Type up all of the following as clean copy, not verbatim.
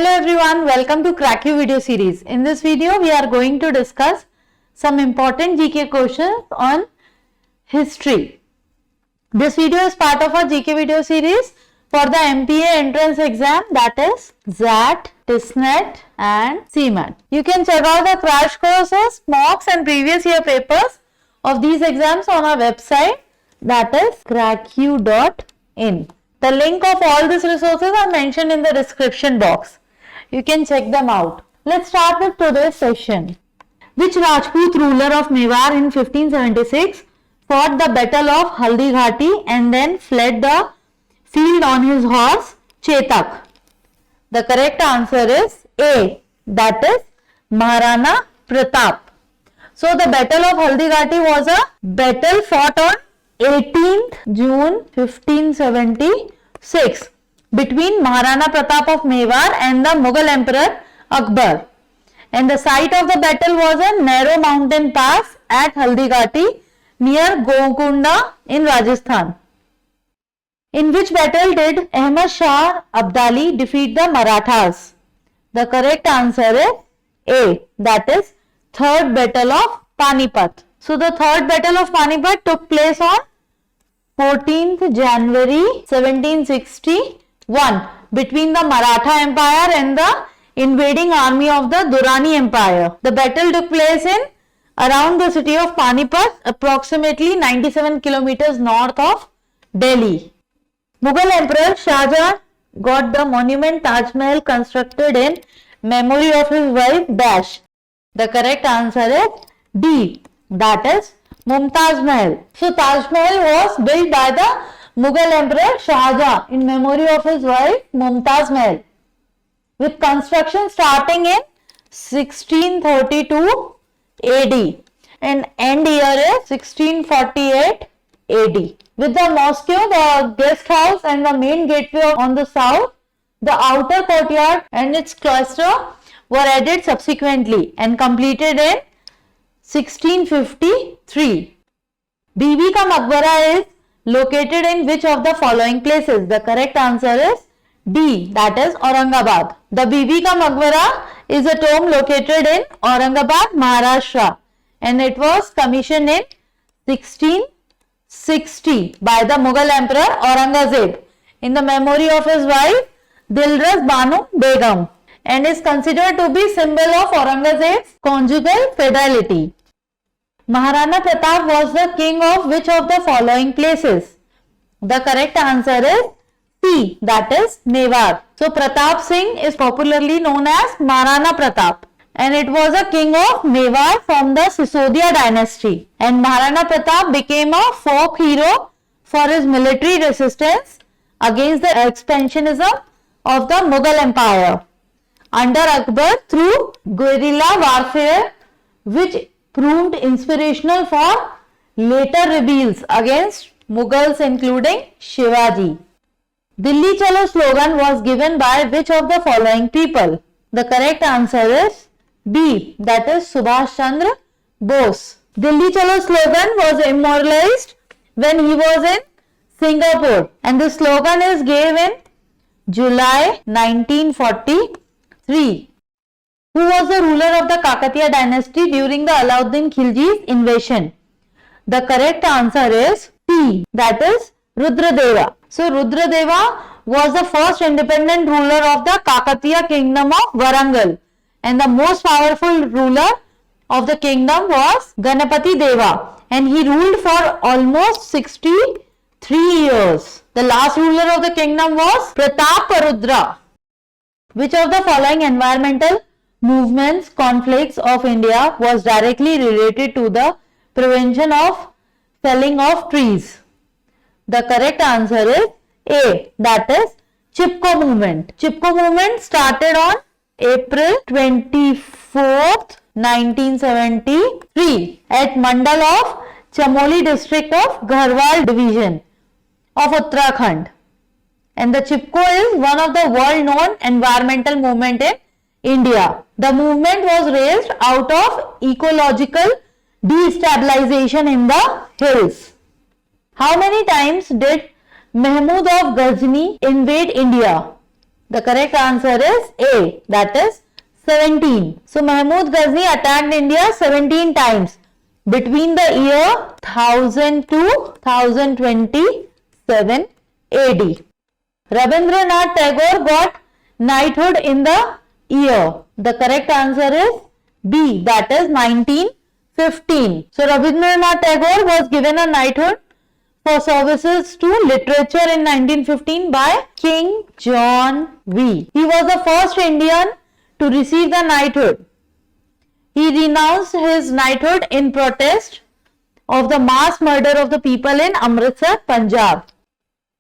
Hello everyone, welcome to Crack You video series. In this video, we are going to discuss some important GK questions on history. This video is part of our GK video series for the MPA entrance exam, that is XAT, TISNET and CMAT. You can check out the crash courses, mocks and previous year papers of these exams on our website, that is crackyou.in. The link of all these resources are mentioned in the description box. You can check them out. Let's start with today's session. Which Rajput ruler of Mewar in 1576 fought the battle of Haldighati and then fled the field on his horse Chetak? The correct answer is A, that is Maharana Pratap. So the battle of Haldighati was a battle fought on 18th June 1576 between Maharana Pratap of Mewar and the Mughal Emperor Akbar. And the site of the battle was a narrow mountain pass at Haldighati near Golconda in Rajasthan. In which battle did Ahmad Shah Abdali defeat the Marathas? The correct answer is A, that is Third Battle of Panipat. So the Third Battle of Panipat took place on 14th January 1761 between the Maratha Empire and the invading army of the Durrani Empire. The battle took place in around the city of Panipat, approximately 97 kilometers north of Delhi. Mughal Emperor Shah Jahan got the monument Taj Mahal constructed in memory of his wife Dash. The correct answer is D, that is Mumtaz Mahal. So Taj Mahal was built by the Mughal Emperor Shah Jahan in memory of his wife Mumtaz Mahal, with construction starting in 1632 AD and end year is 1648 AD. With the mosque, the guest house and the main gateway on the south, the outer courtyard and its cloister were added subsequently and completed in 1653. Bibi Ka Maqbara is located in which of the following places? The correct answer is D, that is Aurangabad. The Bibi Ka Maqbara is a tomb located in Aurangabad, Maharashtra, and it was commissioned in 1660 by the Mughal Emperor Aurangzeb in the memory of his wife Dilras Banu Begum and is considered to be symbol of Aurangzeb's conjugal fidelity. Maharana Pratap was the king of which of the following places? The correct answer is C, that is Mewar. So Pratap Singh is popularly known as Maharana Pratap and it was a king of Mewar from the Sisodia dynasty, and Maharana Pratap became a folk hero for his military resistance against the expansionism of the Mughal Empire under Akbar through guerrilla warfare, which proved inspirational for later rebels against Mughals including Shivaji. Dilli Chalo slogan was given by which of the following people? The correct answer is B, that is Subhash Chandra Bose. Dilli Chalo slogan was immortalized when he was in Singapore and the slogan is given in July 1943. Who was the ruler of the Kakatiya dynasty during the Alauddin Khilji's invasion? The correct answer is C, that is Rudradeva. So Rudradeva was the first independent ruler of the Kakatiya kingdom of Warangal, and the most powerful ruler of the kingdom was Ganapati Deva, and he ruled for almost 63 years. The last ruler of the kingdom was Prataparudra. Which of the following environmental movements, conflicts of India was directly related to the prevention of felling of trees? The correct answer is A, that is Chipko movement. Chipko movement started on April 24th, 1973 at Mandal of Chamoli district of Garhwal division of Uttarakhand. And the Chipko is one of the world-known environmental movement in India. The movement was raised out of ecological destabilization in the hills. How many times did Mahmud of Ghazni invade India? The correct answer is A, that is 17. So Mahmud Ghazni attacked India 17 times between the year 1000 to 1027 AD. Rabindranath Tagore got knighthood in the year. The correct answer is B, that is 1915. So Rabindranath Tagore was given a knighthood for services to literature in 1915 by King John V. He was the first Indian to receive the knighthood. He renounced his knighthood in protest of the mass murder of the people in Amritsar, Punjab.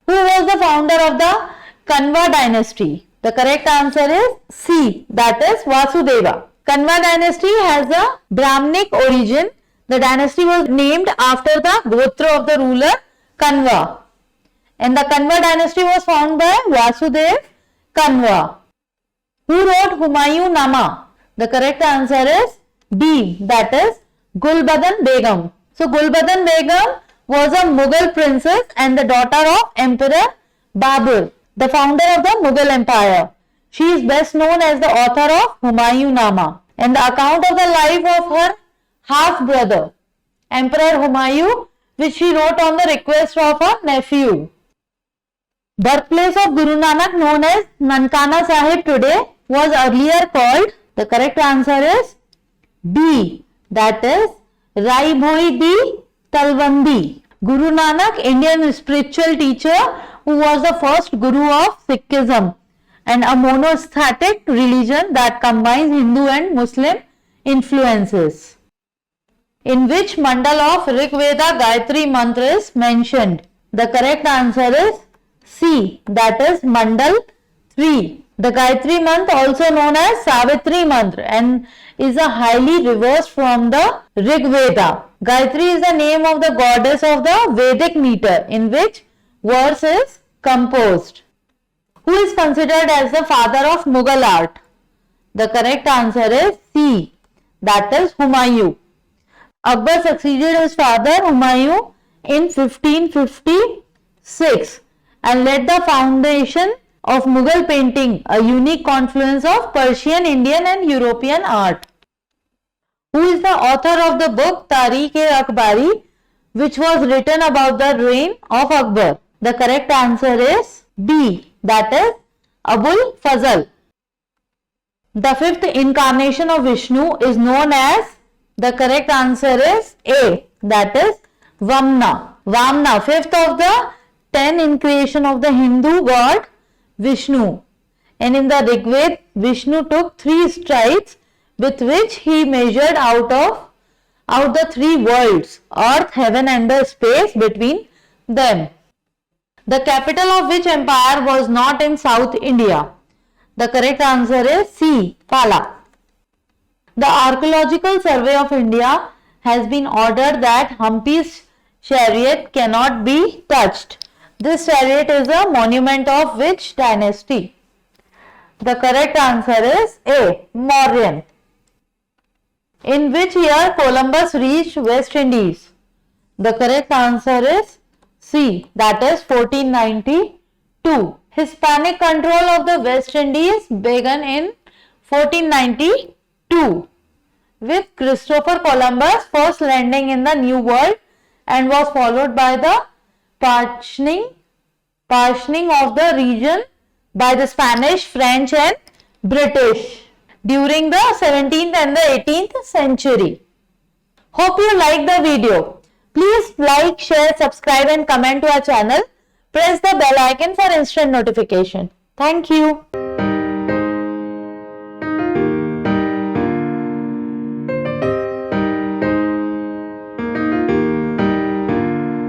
Who was the founder of the Kanva dynasty? The correct answer is C, that is Vasudeva. Kanva dynasty has a Brahminic origin. The dynasty was named after the Gotra of the ruler Kanva. And the Kanva dynasty was founded by Vasudev Kanva. Who wrote Humayun Nama? The correct answer is B, that is Gulbadan Begum. So Gulbadan Begum was a Mughal princess and the daughter of Emperor Babur, the founder of the Mughal Empire. She is best known as the author of Humayun Nama and the account of the life of her half-brother, Emperor Humayun, which she wrote on the request of her nephew. Birthplace of Guru Nanak, known as Nankana Sahib today, was earlier called, the correct answer is B, that is Rai Bhoi Di Talwandi. Guru Nanak, Indian spiritual teacher who was the first guru of Sikhism and a monotheistic religion that combines Hindu and Muslim influences. In which mandal of Rig Veda Gayatri mantra is mentioned? The correct answer is C, that is Mandal 3. The Gayatri mantra, also known as Savitri mantra, and is a highly reversed from the Rig Veda. Gayatri is the name of the goddess of the Vedic meter in which verse is composed. Who is considered as the father of Mughal art? The correct answer is C, that is Humayun. Akbar succeeded his father Humayun in 1556 and led the foundation of Mughal painting, a unique confluence of Persian, Indian and European art. Who is the author of the book Tarikh-e-Akbari, which was written about the reign of Akbar? The correct answer is B, that is Abul Fazl. The fifth incarnation of Vishnu is known as, the correct answer is A, that is Vamna. Vamna, fifth of the 10 incarnation of the Hindu god Vishnu. And in the Rig Veda, Vishnu took 3 strides with which he measured out the 3 worlds, earth, heaven and the space between them. The capital of which empire was not in South India? The correct answer is C, Pala. The Archaeological Survey of India has been ordered that Hampi's chariot cannot be touched. This chariot is a monument of which dynasty? The correct answer is A, Mauryan. In which year Columbus reached West Indies? The correct answer is C, that is 1492. Hispanic control of the West Indies began in 1492 with Christopher Columbus first landing in the New World and was followed by the partitioning of the region by the Spanish, French and British during the 17th and the 18th century. Hope you liked the video. Please like, share, subscribe and comment to our channel. Press the bell icon for instant notification. Thank you.